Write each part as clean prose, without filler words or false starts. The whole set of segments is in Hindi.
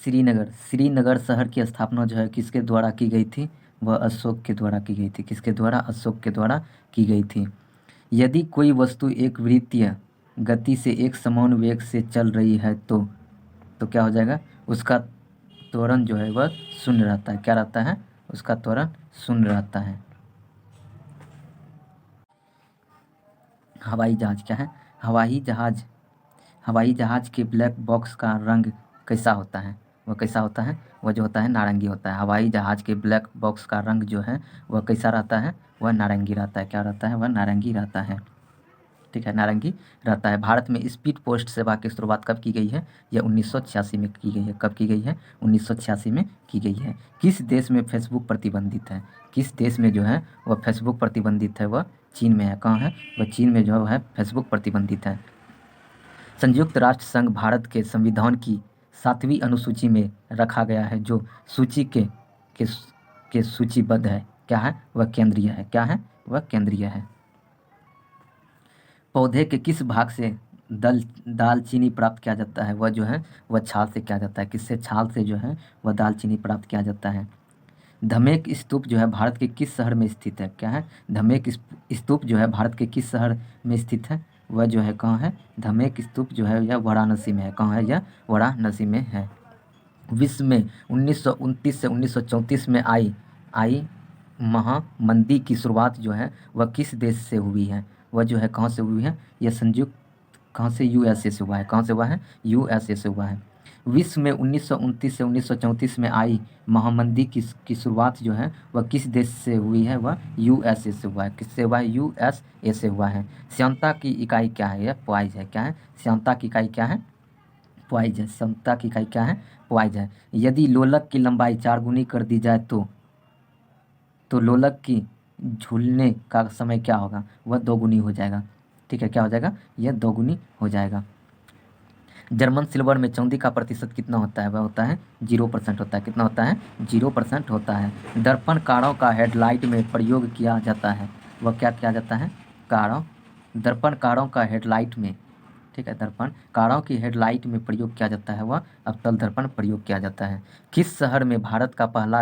श्रीनगर, श्रीनगर शहर की स्थापना जो है किसके द्वारा की गई थी? वह अशोक के द्वारा की गई थी। किसके द्वारा? अशोक के द्वारा की गई थी। यदि कोई वस्तु एक वृत्तीय गति से एक समान वेग से चल रही है तो क्या हो जाएगा? उसका त्वरण जो है वह शून्य रहता है। क्या रहता है? उसका त्वरण शून्य रहता है। हवाई जहाज क्या है? हवाई जहाज के ब्लैक बॉक्स का रंग कैसा होता है? वह कैसा होता है? वह जो होता है नारंगी होता है। हवाई जहाज के ब्लैक बॉक्स का रंग जो है वह कैसा रहता है? वह नारंगी रहता है। क्या रहता है? वह नारंगी रहता है। ठीक है, नारंगी रहता है। भारत में स्पीड पोस्ट सेवा की शुरुआत कब की गई है? यह 1986 में की गई है। कब की गई है? 1986 में की गई है। किस देश में फेसबुक प्रतिबंधित है? किस देश में जो है वह फेसबुक प्रतिबंधित है? वह चीन में है। कहाँ है? वह चीन में जो है फेसबुक प्रतिबंधित है। संयुक्त राष्ट्र संघ भारत के संविधान की 7वीं अनुसूची में रखा गया है जो सूची के सूचीबद्ध है। क्या है? वह केंद्रीय है। क्या है? वह केंद्रीय है। पौधे के किस भाग से दालचीनी प्राप्त किया जाता है? वह जो है वह छाल से किया जाता है। किससे? छाल से जो है वह दालचीनी प्राप्त किया जाता है। धमेक स्तूप जो है भारत के किस शहर में स्थित है? क्या है? धमेक स्तूप जो है भारत के किस शहर में स्थित है? वह जो है कहाँ है? धमेक स्तूप जो है यह वाराणसी में है। कहाँ है? यह वाराणसी में है। विश्व में 1929 से 1934 में आई महामंदी की शुरुआत जो है वह किस देश से हुई है? वह जो है कहाँ से हुई है? यह संयुक्त कहाँ से? यूएसए से हुआ है। कहाँ से हुआ है? यूएसए से हुआ है। विश्व में 1929 से 1934 में आई महामंदी की शुरुआत जो है वह किस देश से हुई है? वह यूएसए से हुआ है। किससे हुआ है? यूएसए से हुआ है। श्यानता की इकाई क्या है? यह पॉइज है। क्या है? श्यानता की इकाई क्या है? पॉइज है। श्यानता की इकाई क्या है? पॉइज है। यदि लोलक की लंबाई 4 गुनी कर दी जाए तो लोलक की झूलने का समय क्या होगा? वह 2 गुनी हो जाएगा। ठीक है, क्या हो जाएगा? यह 2 गुनी हो जाएगा। जर्मन सिल्वर में चांदी का प्रतिशत कितना होता है? वह होता है 0% होता है। कितना होता है? 0% होता है। दर्पण कारों का हेडलाइट में प्रयोग किया जाता है। वह क्या किया जाता है? दर्पण कारों का हेडलाइट में, ठीक है, दर्पण कारों की हेडलाइट में प्रयोग किया जाता है वह अवतल दर्पण प्रयोग किया जाता है। किस शहर में भारत का पहला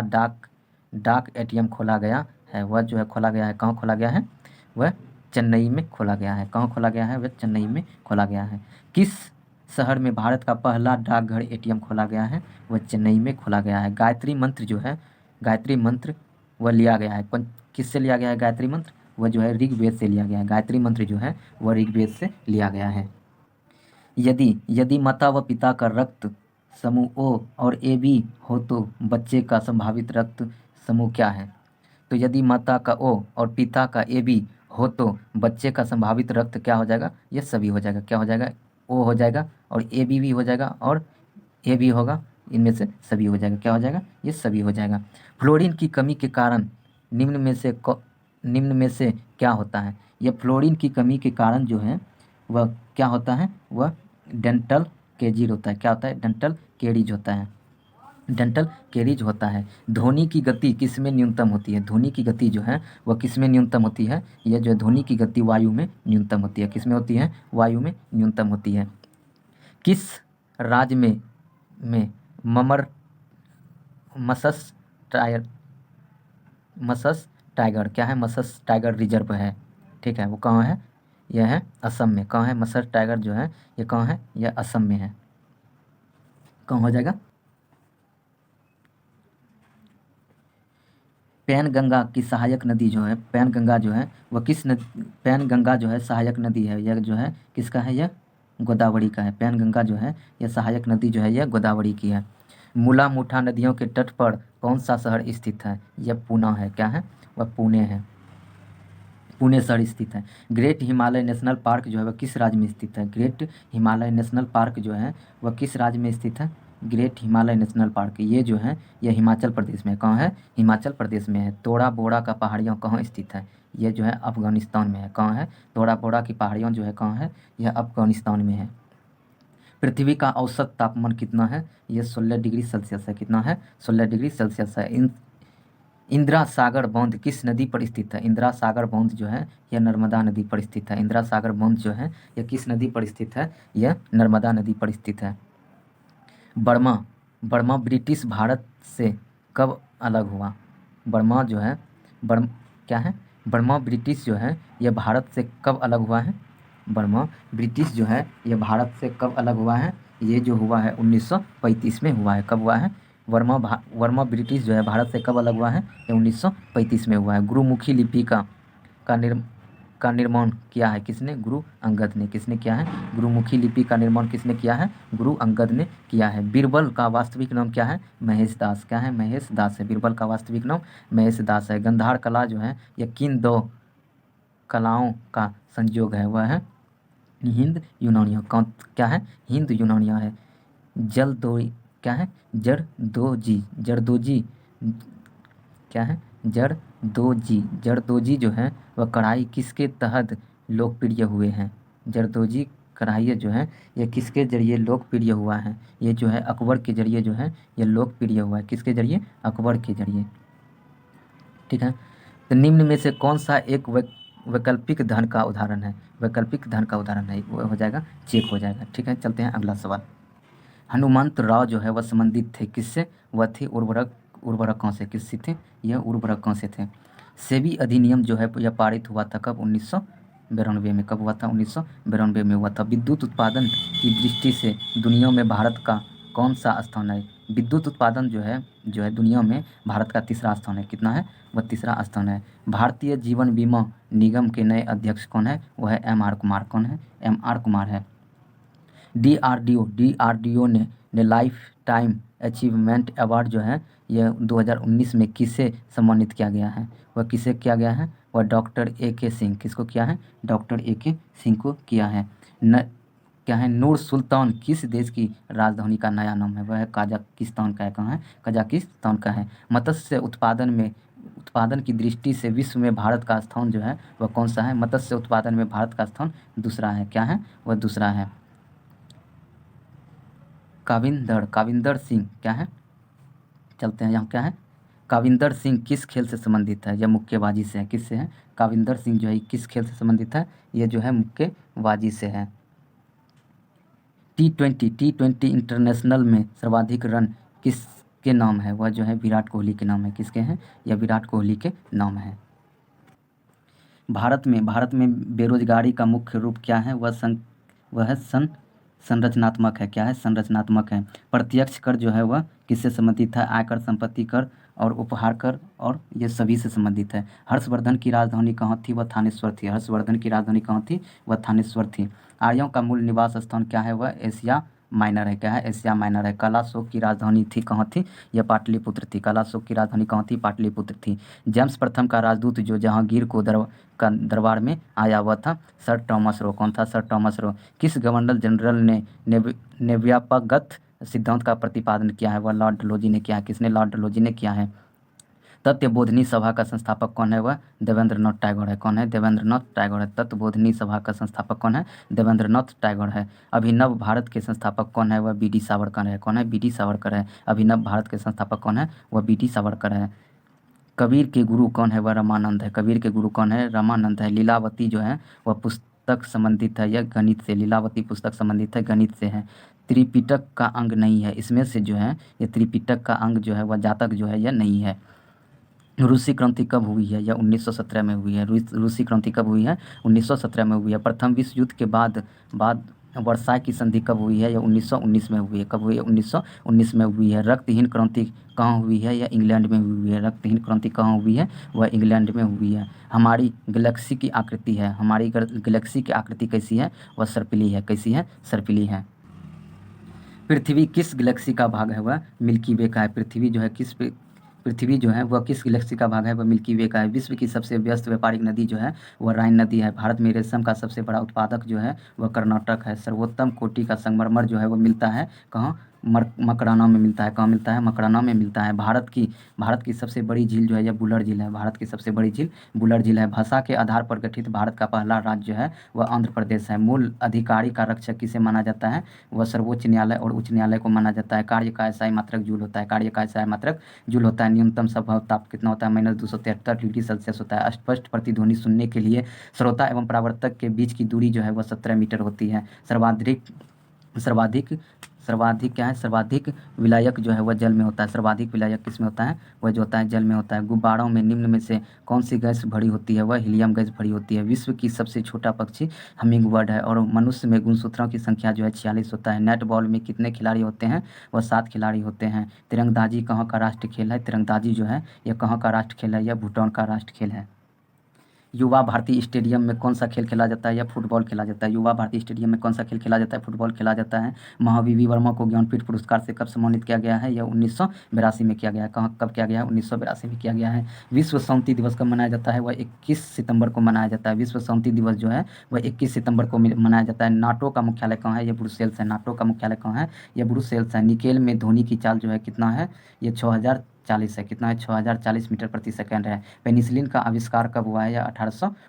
डाक एटीएम खोला गया है? वह जो है खोला गया है, कहाँ खोला गया है? वह चेन्नई में खोला गया है। कहाँ खोला गया है? वह चेन्नई में खोला गया है। किस शहर में भारत का पहला डाकघर एटीएम खोला गया है? वह चेन्नई में खोला गया है। गायत्री मंत्र जो है, गायत्री मंत्र वह लिया गया है किससे लिया गया है? गायत्री मंत्र वह जो है ऋग्वेद से लिया गया है। गायत्री मंत्र जो है वह ऋग्वेद से लिया गया है। यदि माता व पिता का रक्त समूह ओ और ए बी हो तो बच्चे का संभावित रक्त समूह क्या है? तो यदि माता का ओ और पिता का ए बी हो तो बच्चे का संभावित रक्त क्या हो जाएगा? ये सभी हो जाएगा। क्या हो जाएगा? ओ हो जाएगा और ए बी भी हो जाएगा और ए भी होगा। इनमें से सभी हो जाएगा। क्या हो जाएगा? ये सभी हो जाएगा। फ्लोरीन की कमी के कारण निम्न में से क्या होता है? यह फ्लोरीन की कमी के कारण जो है वह क्या होता है? वह डेंटल कैरिज होता है। क्या होता है? डेंटल कैरिज होता है। डेंटल कैरिज होता है। ध्वनि की गति किस में न्यूनतम होती है? ध्वनि की गति जो है वह किस में न्यूनतम होती है? यह जो ध्वनि की गति वायु में न्यूनतम होती है। किस में होती है? वायु में न्यूनतम होती है। किस राज्य में ममर मसस टाइगर क्या है? मसस टाइगर रिजर्व है। ठीक है, वो कहाँ है? यह है असम में। कहाँ है? मसस टाइगर जो है ये कहाँ है? यह असम में है। कहाँ हो जाएगा? पैनगंगा की सहायक नदी जो है, पैनगंगा जो है वह पैनगंगा जो है सहायक नदी है। यह जो है किसका है? यह गोदावरी का है। पैनगंगा जो है यह सहायक नदी जो है यह गोदावरी की है। मूला मुठा नदियों के तट पर कौन सा शहर स्थित है? यह पूना है। क्या है? वह पुणे है। पुणे शहर स्थित है। ग्रेट हिमालय नेशनल पार्क जो है वह किस राज्य में स्थित है? ग्रेट हिमालय नेशनल पार्क जो है वह किस राज्य में स्थित है? ग्रेट हिमालय नेशनल पार्क ये जो है यह हिमाचल प्रदेश में है। कहाँ है? हिमाचल प्रदेश में है। तोड़ा बोड़ा का पहाड़ियाँ कहाँ स्थित है? ये जो है अफगानिस्तान में है। कहाँ है? तोड़ा बोड़ा की पहाड़ियाँ जो है कहाँ है? यह अफगानिस्तान में है। पृथ्वी का औसत तापमान कितना है? यह 16 डिग्री सेल्सियस है। कितना है? 16 डिग्री सेल्सियस है। इंदिरा सागर बांध किस नदी पर स्थित है? इंदिरा सागर बांध जो है यह नर्मदा नदी पर स्थित है। इंदिरा सागर बांध जो है यह किस नदी पर स्थित है? यह नर्मदा नदी पर स्थित है। बर्मा बर्मा ब्रिटिश भारत से कब अलग हुआ? बर्मा जो है बर्म क्या है बर्मा ब्रिटिश जो है यह भारत से कब अलग हुआ है? बर्मा ब्रिटिश जो है यह भारत से कब अलग हुआ है? ये जो हुआ है 1935 में हुआ है। कब हुआ है? वर्मा ब्रिटिश जो है भारत से कब अलग हुआ है? ये 1935 में हुआ है। गुरुमुखी लिपि का निर्म का निर्माण किया है किसने? गुरु अंगद ने। किसने किया है? गुरुमुखी लिपि का निर्माण किसने किया है? गुरु अंगद ने किया है। बीरबल का वास्तविक नाम क्या है? महेश दास। क्या है? महेश दास है। बीरबल का वास्तविक नाम महेश दास है। गंधार कला जो है यह किन दो कलाओं का संयोग है? वह है हिंद यूनानिया। क्या है? हिंद यूनानिया है। जल दो क्या है? जरदोजी। जरदोजी क्या है? जरदोजी। जरदोजी जो है वह कढ़ाई किसके तहत लोकप्रिय हुए हैं? जरदोजी कढ़ाई जो है यह किसके जरिए लोकप्रिय हुआ है? ये जो है अकबर के जरिए जो है यह लोकप्रिय हुआ है। किसके जरिए? अकबर के जरिए। ठीक है। तो निम्न में से कौन सा एक वैकल्पिक धन का उदाहरण है? वैकल्पिक धन का उदाहरण है वो हो जाएगा, चेक हो जाएगा। ठीक है, चलते हैं अगला सवाल। हनुमंत राव जो है वह संबंधित थे किससे? वह थे उर्वरकों से। किससे थे? यह उर्वरकों से थे। सेबी अधिनियम जो है यह पारित हुआ था कब? 1992 में। कब हुआ था? 1992 में हुआ था। विद्युत उत्पादन की दृष्टि से दुनिया में भारत का कौन सा स्थान है? विद्युत उत्पादन जो है दुनिया में भारत का तीसरा स्थान है। कितना है? वह तीसरा स्थान है। भारतीय जीवन बीमा निगम के नए अध्यक्ष कौन है? वह है एम आर कुमार। कौन है? एम आर कुमार है। डीआरडीओ ने लाइफ टाइम अचीवमेंट अवार्ड जो है यह 2019 में किसे सम्मानित किया गया है? वह किसे किया गया है? वह डॉक्टर ए के सिंह। किसको किया है? डॉक्टर ए के सिंह को किया है। क्या है? नूर सुल्तान किस देश की राजधानी का नया नाम है? वह है कजाकिस्तान का है। कहाँ है? कजाकिस्तान का है। मत्स्य उत्पादन की दृष्टि से विश्व में भारत का स्थान जो है वह कौन सा है? मत्स्य उत्पादन में भारत का स्थान दूसरा है। क्या है? वह दूसरा है। काविंदर सिंह क्या है? चलते हैं यहाँ। क्या है? काविंदर सिंह किस खेल से संबंधित है? यह मुक्केबाजी से है। किससे है? काविंदर सिंह जो है किस खेल से संबंधित है? ये जो है मुक्केबाजी से है। टी20 इंटरनेशनल में सर्वाधिक रन किसके नाम है? वह जो है विराट कोहली के नाम है। किसके हैं? यह विराट कोहली के नाम है। भारत में बेरोजगारी का मुख्य रूप क्या है? वह है संरचनात्मक है। क्या है? संरचनात्मक है। प्रत्यक्ष कर जो है वह किससे संबंधित है? आयकर, संपत्ति कर और उपहार कर, और ये सभी से संबंधित है। हर्षवर्धन की राजधानी कहाँ थी? वह थानेश्वर थी। हर्षवर्धन की राजधानी कहाँ थी? वह थानेश्वर थी। आर्यों का मूल निवास स्थान क्या है? वह एशिया माइनर है। क्या है? एशिया माइनर है। कलाशोक की राजधानी थी कहाँ थी? यह पाटलिपुत्र थी। कलाशोक की राजधानी कहाँ थी? पाटलिपुत्र थी। जेम्स प्रथम का राजदूत जो जहांगीर को दरबार में आया हुआ था सर टॉमस रो। कौन था? Sir Thomas Roe. किस गवर्नर जनरल ने व्यापकगत सिद्धांत का प्रतिपादन किया है? वह लॉर्ड डलहौजी ने किया है। किसने? लॉर्ड डलहौजी ने किया है। तत्वबोधिनी सभा का संस्थापक कौन है? वह देवेंद्रनाथ टैगोर है। कौन है? देवेंद्रनाथ टैगोर है। तत्वबोधिनी सभा का संस्थापक कौन है? देवेंद्रनाथ टैगोर है। अभिनव भारत के संस्थापक कौन है? वह बी डी सावरकर है। कौन है? बी डी सावरकर है। अभिनव भारत के संस्थापक कौन है? वह बी डी सावरकर है। कबीर के गुरु कौन है? वह रामानंद है। कबीर के गुरु कौन है? रामानंद है। लीलावती जो है वह पुस्तक संबंधित है, यह गणित से। लीलावती पुस्तक संबंधित है, गणित से है। त्रिपिटक का अंग नहीं है। इसमें से जो है ये त्रिपिटक का अंग जो है वह जातक जो है यह नहीं है। रूसी क्रांति कब हुई है? यह 1917 में हुई है। रूसी क्रांति कब हुई है? 1917 में हुई है। प्रथम विश्व युद्ध के बाद वर्साय की संधि कब हुई है? यह 1919 में हुई है। कब हुई है? 1919 में हुई है। रक्तहीन क्रांति कहाँ हुई है? यह इंग्लैंड में हुई है। रक्तहीन क्रांति कहाँ हुई है? वह इंग्लैंड में हुई है। हमारी गैलेक्सी की आकृति है। हमारी गैलेक्सी की आकृति कैसी है? वह सर्पिली है। कैसी है? सर्पिली है। पृथ्वी किस गैलेक्सी का भाग है? वह मिल्की वे का है। पृथ्वी जो है वह किस गैलेक्सी का भाग है? वह मिल्की वे का है। विश्व की सबसे व्यस्त व्यापारिक नदी जो है वह राइन नदी है। भारत में रेशम का सबसे बड़ा उत्पादक जो है वह कर्नाटक है। सर्वोत्तम कोटि का संगमरमर जो है वह मिलता है कहाँ? मकराना में मिलता है। कहाँ मिलता है? मकराना में मिलता है। भारत की सबसे बड़ी झील जो है यह बुलर झील है। भारत की सबसे बड़ी झील बुलर झील है। भाषा के आधार पर गठित भारत का पहला राज्य जो है वह आंध्र प्रदेश है। मूल अधिकारी का रक्षक किसे माना जाता है? वह सर्वोच्च न्यायालय और उच्च न्यायालय को माना जाता है। कार्य का एसआई मात्रक जूल होता है। कार्य का एसआई मात्रक जूल होता है। न्यूनतम संभव ताप कितना होता है? -273 डिग्री सेल्सियस होता है। स्पष्ट प्रतिध्वनि सुनने के लिए श्रोता एवं परावर्तक के बीच की दूरी जो है वह 17 मीटर होती है। सर्वाधिक सर्वाधिक क्या है, सर्वाधिक विलायक जो है वह जल में होता है। सर्वाधिक विलायक किस में होता है, वह जो होता है जल में होता है। गुब्बारों में निम्न में से कौन सी गैस भरी होती है, वह हीलियम गैस भरी होती है। विश्व की सबसे छोटा पक्षी हमिंग बर्ड है। और मनुष्य में गुणसूत्रों की संख्या जो है 46 होता है। नेट बॉल में कितने खिलाड़ी होते हैं, वह 7 खिलाड़ी होते हैं। तिरंगबाजी कहाँ का राष्ट्र खेल है, तिरंगबाजी जो है यह कहाँ का राष्ट्र खेल है, यह भूटान का राष्ट्र खेल है। युवा भारती स्टेडियम में कौन सा खेल खेला जाता है, या फुटबॉल खेला जाता है। युवा भारती स्टेडियम में कौन सा खेल खेला जाता है, फुटबॉल खेला जाता है। महावीर वर्मा को ज्ञानपीठ पुरस्कार से कब सम्मानित किया गया है, यह 1982 में किया गया है। कहाँ कब किया गया है, 1982 में किया गया है। विश्व शांति दिवस कब मनाया जाता है, वह 21 सितंबर को मनाया जाता है। विश्व शांति दिवस जो है वह 21 सितंबर को मनाया जाता है। नाटो का मुख्यालय कहाँ है, यह ब्रुसेल्स है। नाटो का मुख्यालय कहाँ है, यह ब्रुसेल्स है। निकेल में ध्वनि की चाल जो है कितना है, ये 6040 है। कितना है, 6040 मीटर प्रति सेकंड है। पेनिसिलिन का आविष्कार कब हुआ है, या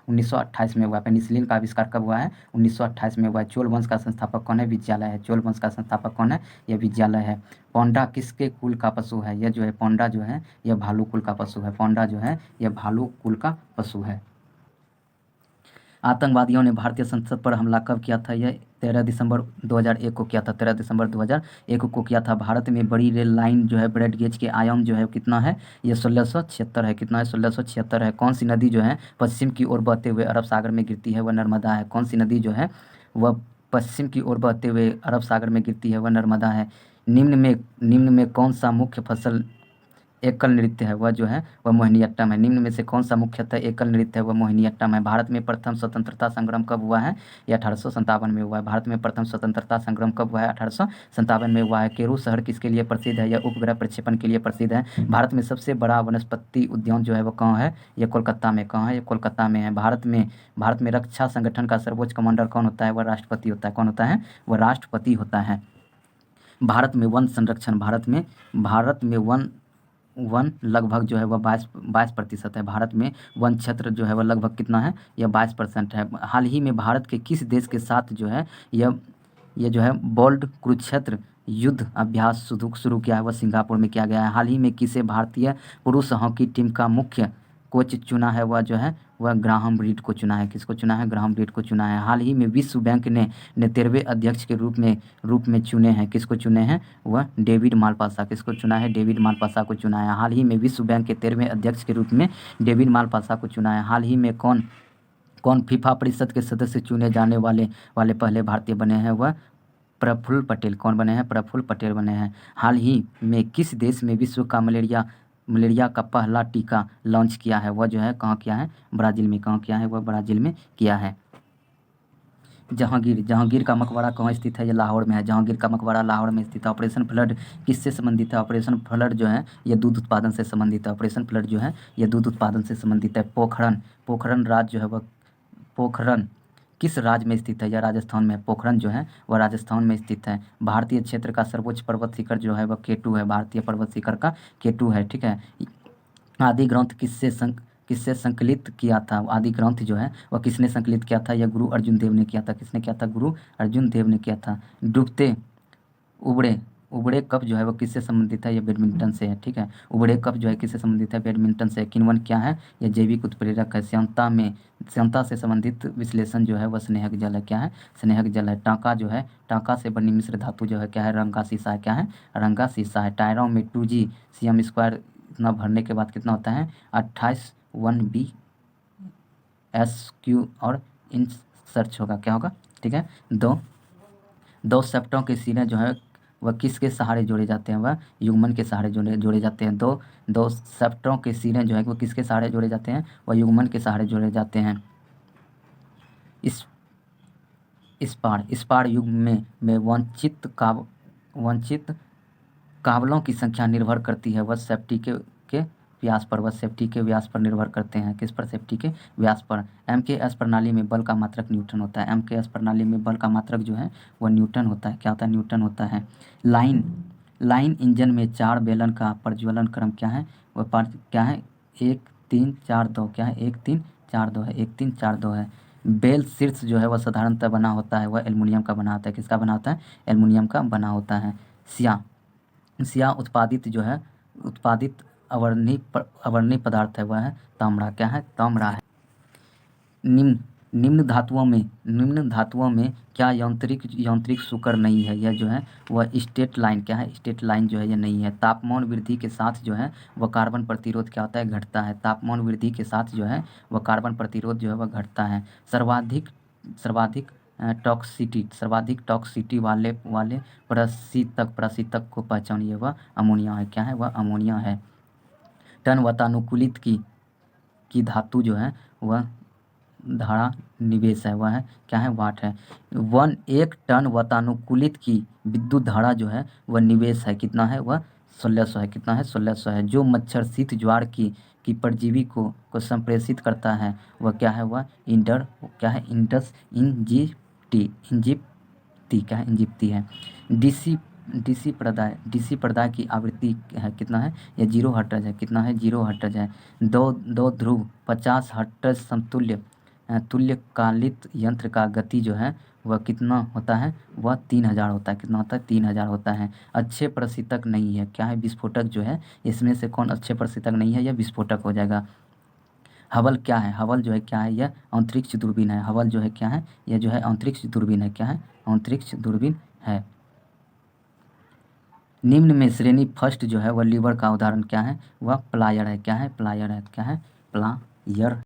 1928 में हुआ है। पेनिसिलिन का आविष्कार कब हुआ है, 1928 में हुआ है। चोल वंश का संस्थापक कौन है, विजयालय है। चोल वंश का संस्थापक कौन है, यह विजयालय है। पौंडा किसके कुल का पशु है, यह जो है पौंडा जो है यह भालू कुल का पशु है। पौंडा जो है यह भालू कुल का पशु है। आतंकवादियों ने भारतीय संसद पर हमला कब किया था, यह 13 दिसंबर 2001 को किया था। 13 दिसंबर 2001 को किया था। भारत में बड़ी रेल लाइन जो है ब्रॉड गेज के आयाम जो है कितना है, ये 1676 है। कितना है, 1676 है। कौन सी नदी जो है पश्चिम की ओर बहते हुए अरब सागर में गिरती है, वह नर्मदा है। कौन सी नदी जो है वह पश्चिम की ओर बहते हुए अरब सागर में गिरती है, वह नर्मदा है। निम्न में कौन सा मुख्य फसल एकल नृत्य है, वह जो है वह मोहिनीअट्टम है। निम्न में से कौन सा मुख्यतः एकल नृत्य है, वह मोहिनीअट्टम है। भारत में प्रथम स्वतंत्रता संग्राम कब हुआ है, यह 1857 में हुआ है। भारत में प्रथम स्वतंत्रता संग्राम कब हुआ है, 1857 में हुआ है। केरू शहर किसके लिए प्रसिद्ध है, यह उपग्रह प्रक्षेपण के लिए प्रसिद्ध है। भारत में सबसे बड़ा वनस्पति उद्यान जो है वह कहाँ है, यह कोलकाता में। कहाँ है, यह कोलकाता में है। भारत में रक्षा संगठन का सर्वोच्च कमांडर कौन होता है, वह राष्ट्रपति होता है। कौन होता है, वह राष्ट्रपति होता है। भारत में वन संरक्षण, भारत में वन लगभग जो है वह 22% है। भारत में वन क्षेत्र जो है वह लगभग कितना है, यह 22% है। हाल ही में भारत के किस देश के साथ जो है यह जो है बोल्ड कुरुक्षेत्र युद्ध अभ्यास शुरू किया है, वह सिंगापुर में किया गया है। हाल ही में किसे भारतीय पुरुष हॉकी टीम का मुख्य कोच चुना है, वह जो है वह ग्राहम रीड को चुना है। किसको चुना है, ग्राहम रीड को चुना है। हाल ही में विश्व बैंक ने 13वें अध्यक्ष के रूप में चुने हैं। किसको चुने हैं, वह डेविड मालपासा। किसको चुना है, डेविड मालपासा को चुना है। हाल ही में विश्व बैंक के 13वें अध्यक्ष के रूप में डेविड मालपासा को चुना है। हाल ही में कौन फीफा परिषद के सदस्य चुने जाने वाले पहले भारतीय बने हैं, वह प्रफुल्ल पटेल। कौन बने हैं, प्रफुल्ल पटेल बने हैं। हाल ही में किस देश में विश्व का मलेरिया का पहला टीका लॉन्च किया है, वह जो है कहाँ किया है, ब्राज़ील में। कहाँ किया है, वह ब्राज़ील में किया है। जहांगीर का मकबरा कहाँ स्थित है, ये लाहौर में है। जहांगीर का मकबरा लाहौर में स्थित है। ऑपरेशन फ्लड किससे संबंधित है, ऑपरेशन फ्लड जो है ये दूध उत्पादन से संबंधित है। ऑपरेशन फ्लड जो है ये दूध उत्पादन से संबंधित है। पोखरण राज्य जो है वह पोखरण किस राज्य में स्थित है, या राजस्थान में। पोखरण जो है वह राजस्थान में स्थित है। भारतीय क्षेत्र का सर्वोच्च पर्वत शिखर जो है वह केटू है। भारतीय पर्वत शिखर का केटू है, ठीक है। आदि ग्रंथ किससे संकलित किया था, आदि ग्रंथ जो है वह किसने संकलित किया था, यह गुरु अर्जुन देव ने किया था। किसने किया था, गुरु अर्जुन देव ने किया था। डूबते उबड़े कप जो है वह किससे संबंधित है, यह बैडमिंटन से है, ठीक है। उबड़े कप जो है किससे संबंधित है, बैडमिंटन से। किण्वन क्या है, यह जैविक उत्प्रेरक है। श्यानता से संबंधित विश्लेषण जो है वह स्नेहक जल है। क्या है, स्नेहक जल है। टांका से बनी मिश्र धातु जो है क्या है, रंगा शीशा है। क्या है, रंगा शीशा है। टायरों में 2G cm² इतना भरने के बाद कितना होता है, 28 1 B/s³ और इंच सर्च होगा, क्या होगा, ठीक है। दो सेप्टों के सिरे जो है वह किसके सहारे जोड़े जाते हैं, वह युग्मन के सहारे जोड़े जाते हैं। दो सेप्टों के सिरे जो है वह किसके सहारे जोड़े जाते हैं, वह युग्मन के सहारे जोड़े जाते हैं। इस्पार युग में वंचित कावलों की संख्या निर्भर करती है, वह सेफ्टी के व्यास पर। वह सेफ्टी के व्यास पर निर्भर करते हैं। किस पर, सेफ्टी के व्यास पर। MKS प्रणाली में बल का मात्रक न्यूटन होता है। MKS प्रणाली में बल का मात्रक जो है वह न्यूटन होता है। क्या होता है, न्यूटन होता है। लाइन इंजन में 4 बेलन का प्रज्वलन क्रम क्या है, वह क्या है, 1 3 4 2। क्या है, 1 3 4 2 है, 1 3 4 2 है। बेल शीर्ष जो है वह साधारणतः बना होता है, वह एल्युमिनियम का बना होता है। किसका बना होता है, एल्युमिनियम का बना होता है। सिया उत्पादित अवर्णीय पदार्थ है, वह है तांबा। क्या है, तांबा है। निम्न धातुओं में क्या यांत्रिक सूकर नहीं है? यह जो है वह स्ट्रेट लाइन क्या है? स्ट्रेट लाइन जो है ये नहीं है। तापमान वृद्धि के साथ जो है वह कार्बन प्रतिरोध क्या होता है? घटता है। तापमान वृद्धि के साथ जो है वह कार्बन प्रतिरोध जो है वह घटता है। सर्वाधिक सर्वाधिक सर्वाधिक टॉक्सिटी वाले प्रशीतक को पहचानिए। वह अमोनिया है। क्या है? वह अमोनिया है। टन वातानुकूलित की धातु जो है वह धारा निवेश है। वह है क्या है? वाट है। 1 टन वातानुकूलित की विद्युत धारा जो है वह निवेश है। कितना है? वह 1600 है। कितना है? 1600 है। जो मच्छर शीत ज्वार की परजीवी को संप्रेषित करता है वह क्या है? वह क्या है? इंजिप्टी क्या है? इंजिप्टी है। डीसी प्रदाय की आवृत्ति है कितना है? यह 0 हर्ट्ज है। कितना है? 0 हर्ट्ज है। दो ध्रुव 50 हर्ट्ज समतुल्य तुल्यकालिक यंत्र का गति जो है वह कितना होता है? वह 3000 होता है। कितना होता है? 3000 होता है। अच्छे प्रशीतक नहीं है। क्या है? विस्फोटक जो है। इसमें से कौन अच्छे प्रशीतक नहीं है? यह विस्फोटक हो जाएगा। हबल क्या है? हबल जो है क्या है? यह अंतरिक्ष दूरबीन है। हबल जो है क्या है? यह जो है अंतरिक्ष दूरबीन है। क्या है? अंतरिक्ष दूरबीन है। निम्न में श्रेणी फर्स्ट जो है वह लीवर का उदाहरण क्या है? वह प्लायर है। क्या है? प्लायर है। क्या है? प्लायर